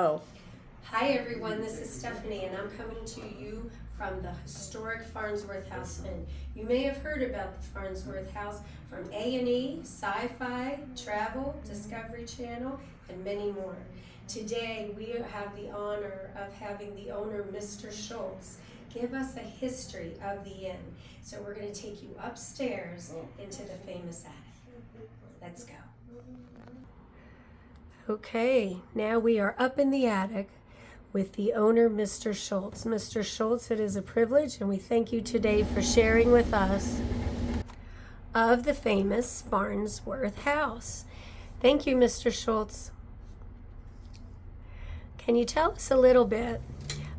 Oh, Hi everyone, this is Stephanie and I'm coming to you from the historic Farnsworth House. And you may have heard about the Farnsworth House from A&E, Sci-Fi, Travel, Discovery Channel, and many more. Today we have the honor of having the owner, Mr. Schultz, give us a history of the inn. So we're going to take you upstairs into the famous attic. Let's go. Okay, now we are up in the attic with the owner, Mr. Schultz. Mr. Schultz, it is a privilege, and we thank you today for sharing with us of the famous Farnsworth House. Thank you, Mr. Schultz. Can you tell us a little bit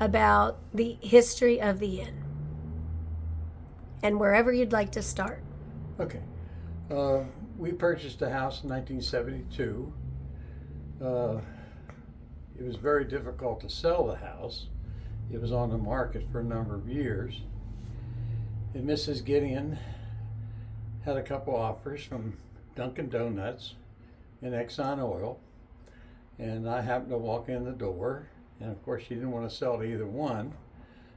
about the history of the inn and wherever you'd like to start? Okay. We purchased the house in 1972. It was very difficult to sell the house. It was on the market for a number of years. And Mrs. Gideon had a couple offers from Dunkin' Donuts and Exxon Oil. And I happened to walk in the door. And of course, she didn't want to sell to either one.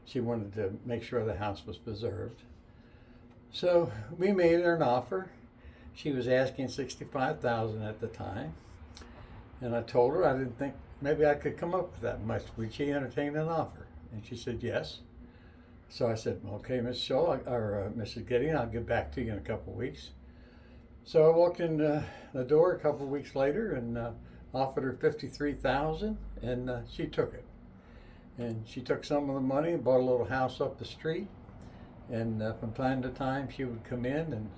She wanted to make sure the house was preserved. So we made her an offer. She was asking $65,000 at the time. And I told her I didn't think maybe I could come up with that much. Would she entertain an offer? And she said yes. So I said, okay, Miss Shaw, or Mrs. Gideon, I'll get back to you in a couple of weeks. So I walked in the door a couple of weeks later and offered her $53,000, and she took it. And she took some of the money and bought a little house up the street. And from time to time, she would come in and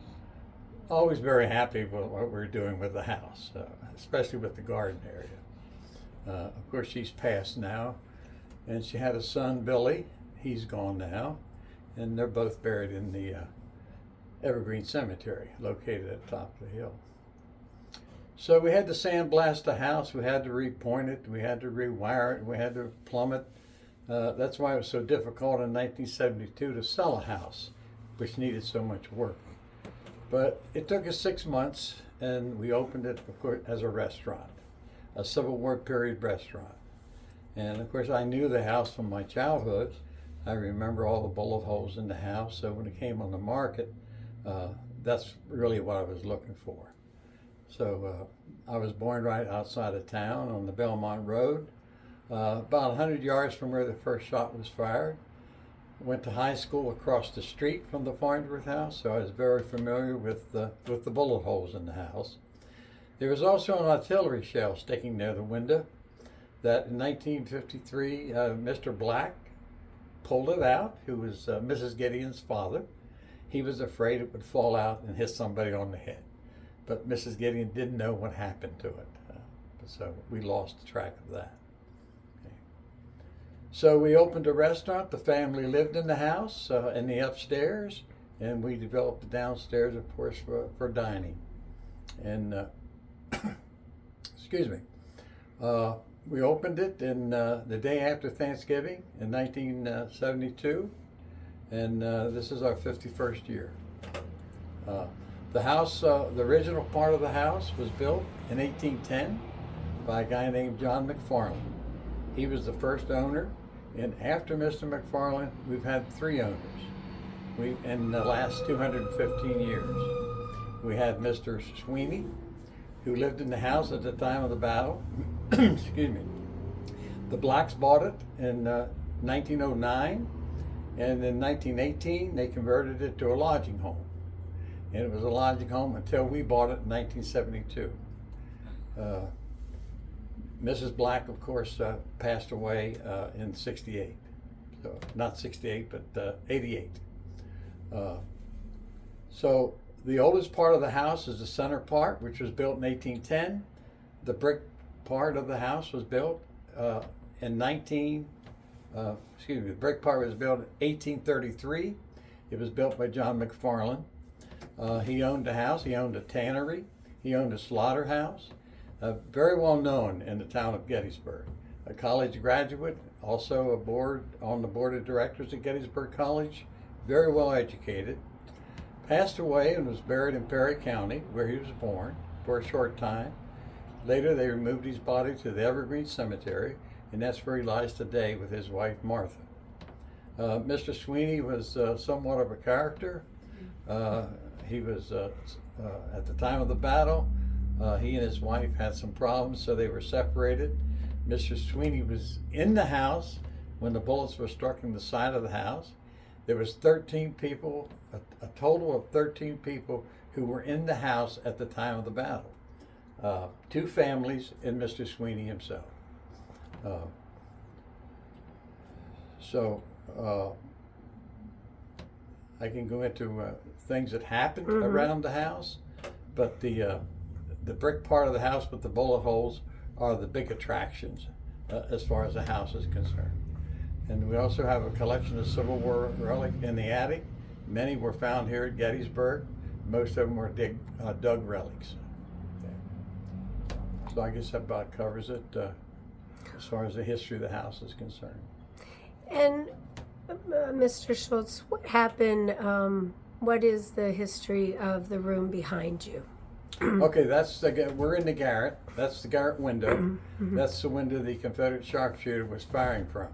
always very happy with what we were doing with the house, especially with the garden area. Of course, she's passed now, and she had a son, Billy. He's gone now, and they're both buried in the Evergreen Cemetery, located at the top of the hill. So we had to sandblast the house. We had to repoint it. We had to rewire it. We had to plumb it. That's why it was so difficult in 1972 to sell a house, which needed so much work. But it took us 6 months, and we opened it, of course, as a restaurant, a Civil War period restaurant. And of course, I knew the house from my childhood. I remember all the bullet holes in the house. So when it came on the market, that's really what I was looking for. So I was born right outside of town on the Belmont Road, about 100 yards from where the first shot was fired. Went to high school across the street from the Farnsworth house, so I was very familiar with the bullet holes in the house. There was also an artillery shell sticking near the window that in 1953, Mr. Black pulled it out, who was Mrs. Gideon's father. He was afraid it would fall out and hit somebody on the head. But Mrs. Gideon didn't know what happened to it, so we lost track of that. So we opened a restaurant. The family lived in the house, in the upstairs, and we developed the downstairs, of course, for dining. And excuse me, we opened it in the day after Thanksgiving in 1972, and this is our 51st year. The house, the original part of the house was built in 1810 by a guy named John McFarland. He was the first owner, and after Mr. McFarland, we've had 3 owners. In the last 215 years. We had Mr. Sweeney, who lived in the house at the time of the battle. Excuse me. The Blacks bought it in 1909, and in 1918, they converted it to a lodging home. And it was a lodging home until we bought it in 1972. Mrs. Black, of course, passed away in 68. So not 68, but 88. So the oldest part of the house is the center part, which was built in 1810. The brick part of the house was built the brick part was built in 1833. It was built by John McFarland. He owned a house, he owned a tannery, he owned a slaughterhouse. Very well known in the town of Gettysburg. A college graduate, also on the board of directors at Gettysburg College, very well educated. Passed away and was buried in Perry County, where he was born, for a short time. Later, they removed his body to the Evergreen Cemetery, and that's where he lies today with his wife, Martha. Mr. Sweeney was somewhat of a character. He was, at the time of the battle, he and his wife had some problems, so they were separated. Mr. Sweeney was in the house when the bullets were struck in the side of the house. There was 13 people, a total of 13 people who were in the house at the time of the battle. 2 families and Mr. Sweeney himself. I can go into things that happened around the house, but the brick part of the house with the bullet holes are the big attractions as far as the house is concerned. And we also have a collection of Civil War relics in the attic. Many were found here at Gettysburg. Most of them were dug relics. Okay. So I guess that about covers it as far as the history of the house is concerned. And Mr. Schultz, what happened? What is the history of the room behind you? Okay, we're in the garret. That's the garret window. That's the window the Confederate sharpshooter was firing from.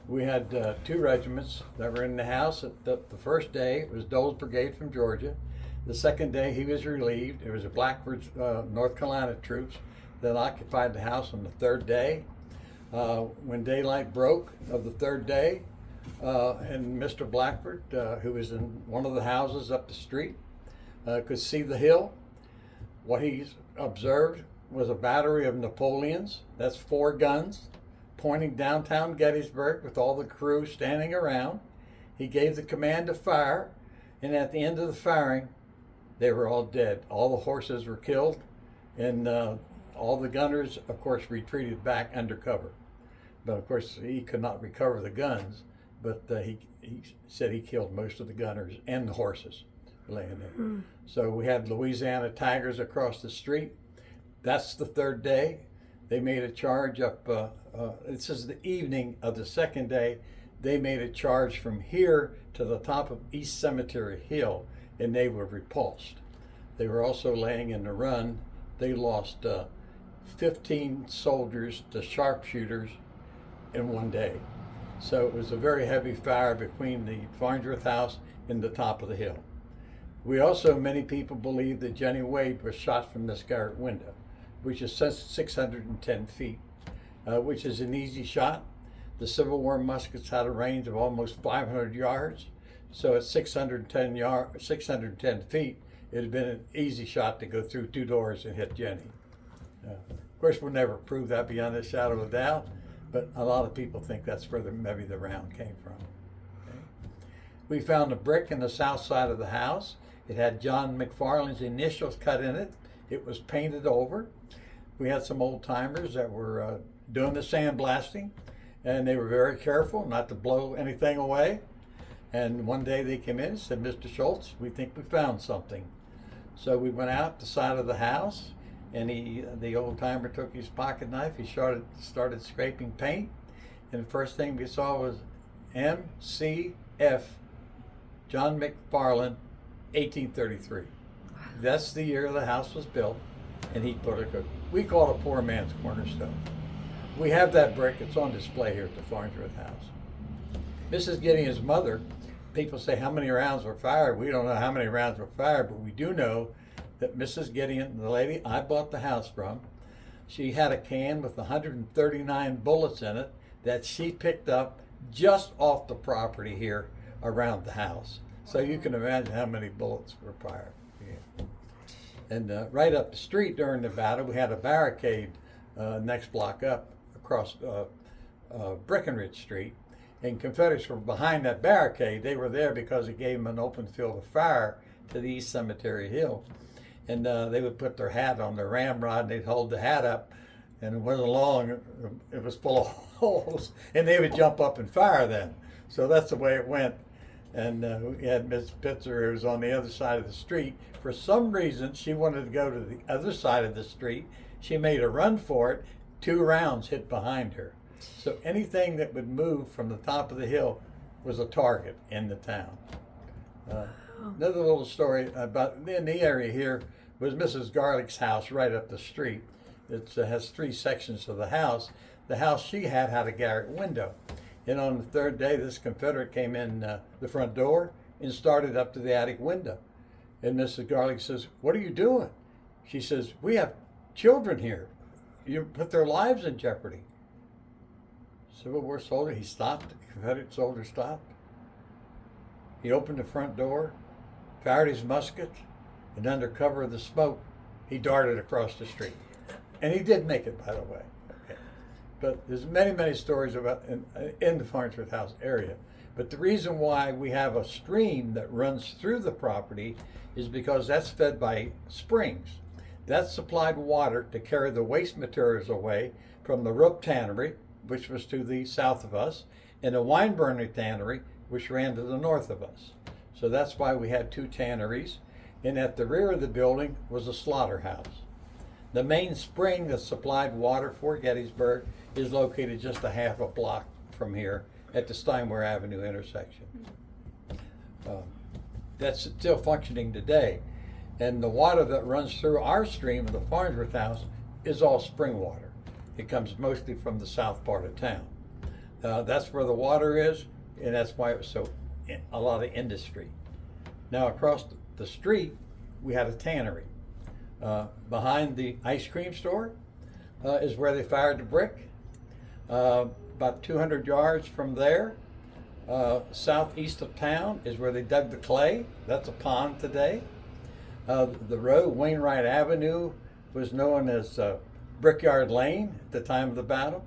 We had 2 regiments that were in the house. The first day it was Dole's Brigade from Georgia. The second day he was relieved. It was the Blackford, North Carolina troops that occupied the house on the 3rd day. When daylight broke of the 3rd day, and Mr. Blackford, who was in one of the houses up the street, could see the hill. What he observed was a battery of Napoleons, that's 4 guns, pointing downtown Gettysburg with all the crew standing around. He gave the command to fire, and at the end of the firing, they were all dead. All the horses were killed, and all the gunners, of course, retreated back under cover. But of course, he could not recover the guns, but he said he killed most of the gunners and the horses laying there. So we had Louisiana Tigers across the street. That's the 3rd day. They made a charge up, this is the evening of the 2nd day. They made a charge from here to the top of East Cemetery Hill, and they were repulsed. They were also laying in the run. They lost 15 soldiers to sharpshooters in one day. So it was a very heavy fire between the Farnsworth house and the top of the hill. We also, many people believe that Jenny Wade was shot from this garret window, which is 610 feet, which is an easy shot. The Civil War muskets had a range of almost 500 yards. So at 610 feet, it had been an easy shot to go through 2 doors and hit Jenny. Of course, we'll never prove that beyond a shadow of a doubt, but a lot of people think that's where maybe the round came from. Okay. We found a brick in the south side of the house. It had John McFarland's initials cut in it. It was painted over. We had some old timers that were doing the sandblasting, and they were very careful not to blow anything away. And one day they came in and said, "Mr. Schultz, we think we found something." So we went out the side of the house, and the old timer took his pocket knife. He started scraping paint, and the first thing we saw was MCF, John McFarland, 1833. That's the year the house was built, and he put we call it a poor man's cornerstone. We have that brick. It's on display here at the Farnsworth house. Mrs. Gideon's mother, people say how many rounds were fired. We don't know how many rounds were fired, but we do know that Mrs. Gideon, the lady I bought the house from, she had a can with 139 bullets in it that she picked up just off the property here around the house. So you can imagine how many bullets were fired. Yeah. And right up the street during the battle, we had a barricade next block up across Breckenridge Street. And Confederates were behind that barricade. They were there because it gave them an open field of fire to the East Cemetery Hill. And they would put their hat on their ramrod, and they'd hold the hat up, and it went along, it was full of holes, and they would jump up and fire then. So that's the way it went. And we had Miss Pitzer, who was on the other side of the street. For some reason, she wanted to go to the other side of the street. She made a run for it. 2 rounds hit behind her. So anything that would move from the top of the hill was a target in the town. Another little story about in the area here was Mrs. Garlick's house right up the street. It has three sections of the house. The house she had a garret window. And on the third day, this Confederate came in the front door and started up to the attic window. And Mrs. Garlick says, "What are you doing?" She says, "We have children here. You put their lives in jeopardy." Civil War soldier, he stopped. The Confederate soldier stopped. He opened the front door, fired his musket, and under cover of the smoke, he darted across the street. And he did make it, by the way. Okay. But there's many stories about in the Farnsworth House area. But the reason why we have a stream that runs through the property is because that's fed by springs. That supplied water to carry the waste materials away from the rope tannery, which was to the south of us, and the wine burning tannery, which ran to the north of us. So that's why we had two tanneries. And at the rear of the building was a slaughterhouse. The main spring that supplied water for Gettysburg is located just a half a block from here at the Steinway Avenue intersection. That's still functioning today. And the water that runs through our stream of the Farnsworth House is all spring water. It comes mostly from the south part of town. That's where the water is, and that's why it was so a lot of industry. Now across the street, we had a tannery. Behind the ice cream store is where they fired the brick. About 200 yards from there, southeast of town, is where they dug the clay. That's a pond today. The road, Wainwright Avenue, was known as Brickyard Lane at the time of the battle.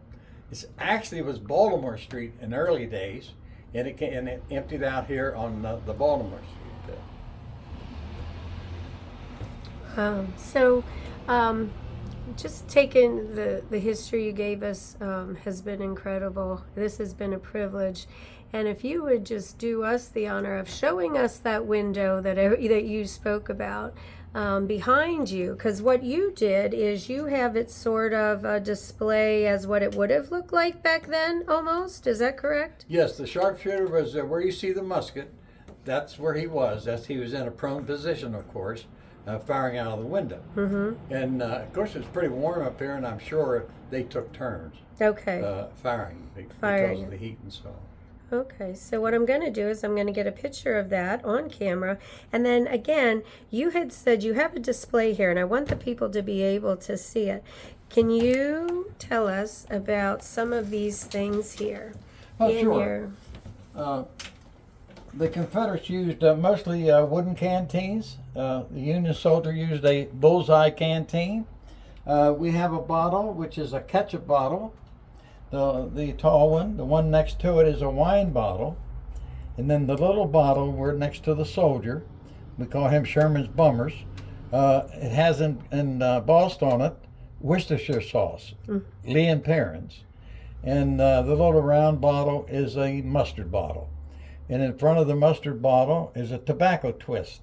It actually was Baltimore Street in early days, and it emptied out here on the Baltimore Street. Just taking the history you gave us has been incredible. This has been a privilege. And if you would just do us the honor of showing us that window that you spoke about behind you, because what you did is you have it sort of display as what it would have looked like back then, almost. Is that correct? Yes, the sharpshooter was where you see the musket. That's where he was. He was in a prone position, of course, firing out of the window. Mm-hmm. And of course, it's pretty warm up here, and I'm sure they took turns. Okay. Firing because of the heat and so on. Okay, so what I'm going to do is I'm going to get a picture of that on camera. And then again, you had said you have a display here, and I want the people to be able to see it. Can you tell us about some of these things here? Oh, sure. The Confederates used mostly wooden canteens. The Union soldier used a bullseye canteen. We have a bottle, which is a ketchup bottle. The tall one, the one next to it is a wine bottle. And then the little bottle, we're next to the soldier. We call him Sherman's Bummers. It has embossed on it Worcestershire sauce, Lee and Perrins. And the little round bottle is a mustard bottle. And in front of the mustard bottle is a tobacco twist.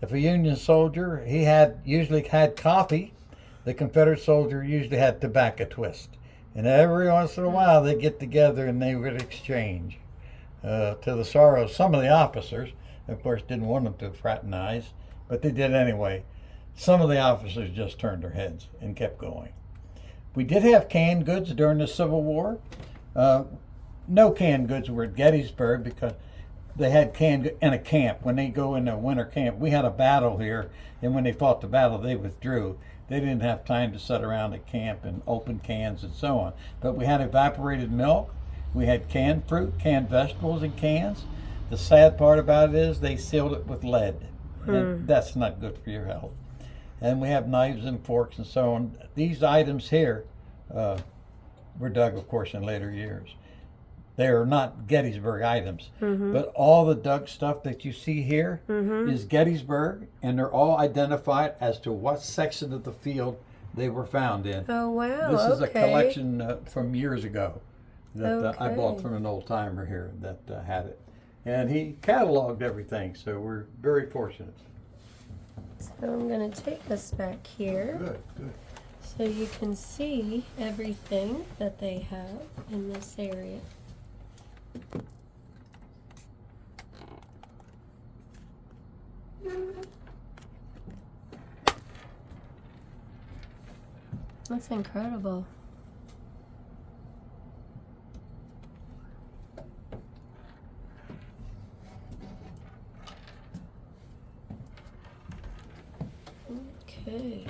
If a Union soldier, he usually had coffee. The Confederate soldier usually had tobacco twist. And every once in a while they get together and they would exchange. To the sorrow of some of the officers, of course didn't want them to fraternize, but they did anyway. Some of the officers just turned their heads and kept going. We did have canned goods during the Civil War. No canned goods were at Gettysburg because they had canned goods in a camp. When they go in a winter camp, we had a battle here, and when they fought the battle, they withdrew. They didn't have time to sit around at camp and open cans and so on. But we had evaporated milk, we had canned fruit, canned vegetables in cans. The sad part about it is they sealed it with lead. And that's not good for your health. And we have knives and forks and so on. These items here were dug, of course, in later years. They are not Gettysburg items, but all the dug stuff that you see here is Gettysburg, and they're all identified as to what section of the field they were found in. Oh, wow. This is a collection from years ago that I bought from an old timer here that had it. And he cataloged everything, so we're very fortunate. So I'm going to take us back here. Good. So you can see everything that they have in this area. That's incredible. Okay.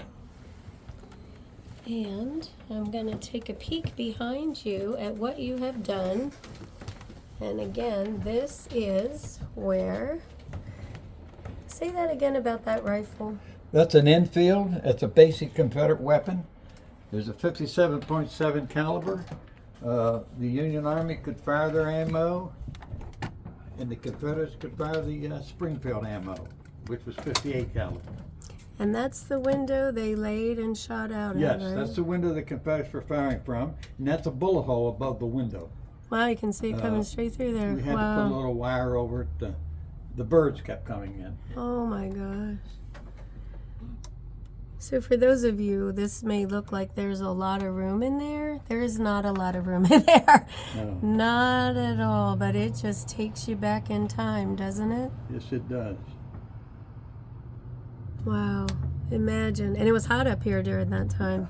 And I'm going to take a peek behind you at what you have done. And again, this is where... Say that again about that rifle. That's an Enfield. It's a basic Confederate weapon. There's a 57.7 caliber. The Union Army could fire their ammo, and the Confederates could fire the Springfield ammo, which was 58 caliber. And that's the window they laid and shot out at, Yes, right? that's the window the Confederates were firing from, and that's a bullet hole above the window. Wow, you can see it coming straight through there. We had to put a little wire over it. The birds kept coming in. Oh my gosh. So for those of you, this may look like there's a lot of room in there. There is not a lot of room in there. No. Not at all, but it just takes you back in time, doesn't it? Yes, it does. Wow. Imagine. And it was hot up here during that time.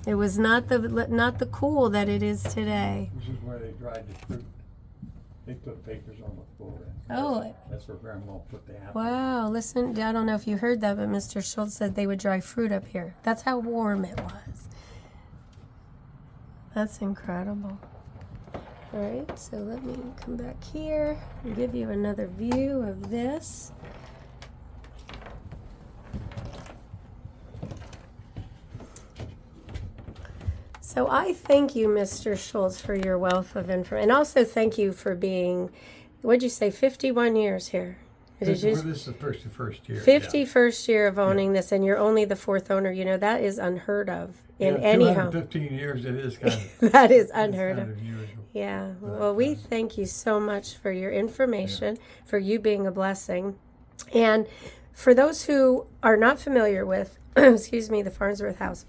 It was not the cool that it is today. This is where they dried the fruit. They put papers on the floor. Oh. That's where Grandma put the apple. Wow. Listen, I don't know if you heard that, but Mr. Schultz said they would dry fruit up here. That's how warm it was. That's incredible. All right, so let me come back here and give you another view of this. So I thank you, Mr. Schultz, for your wealth of information. And also thank you for being, what'd you say, 51 years here? This is the 51st year. 51st year of owning this, and you're only the fourth owner. You know, that is unheard of in any home. 15 years, it is kind of. That is unheard of. Unusual. Yeah. Well, we thank you so much for your information, for you being a blessing. And for those who are not familiar with, excuse me, the Farnsworth house,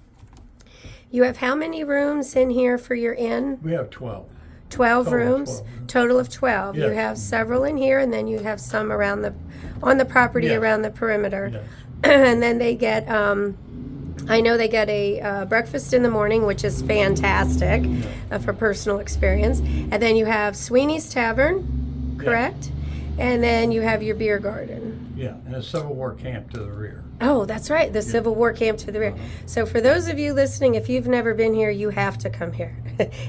you have how many rooms in here for your inn? We have 12. 12 rooms, 12. total of 12. Yeah. You have several in here, and then you have some around on the property Yes. around the perimeter. Yes. And then they get, I know they get a breakfast in the morning, which is fantastic for personal experience. And then you have Sweeney's Tavern, correct? And then you have your beer garden. Yeah, and a Civil War camp to the rear. Oh, that's right, the Civil War camp to the rear. So for those of you listening, if you've never been here, you have to come here.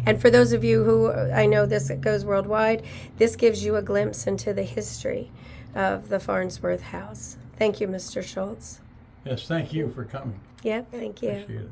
And for those of you who, I know this goes worldwide, this gives you a glimpse into the history of the Farnsworth house. Thank you, Mr. Schultz. Yes, thank you for coming. Yep, thank you. Appreciate it.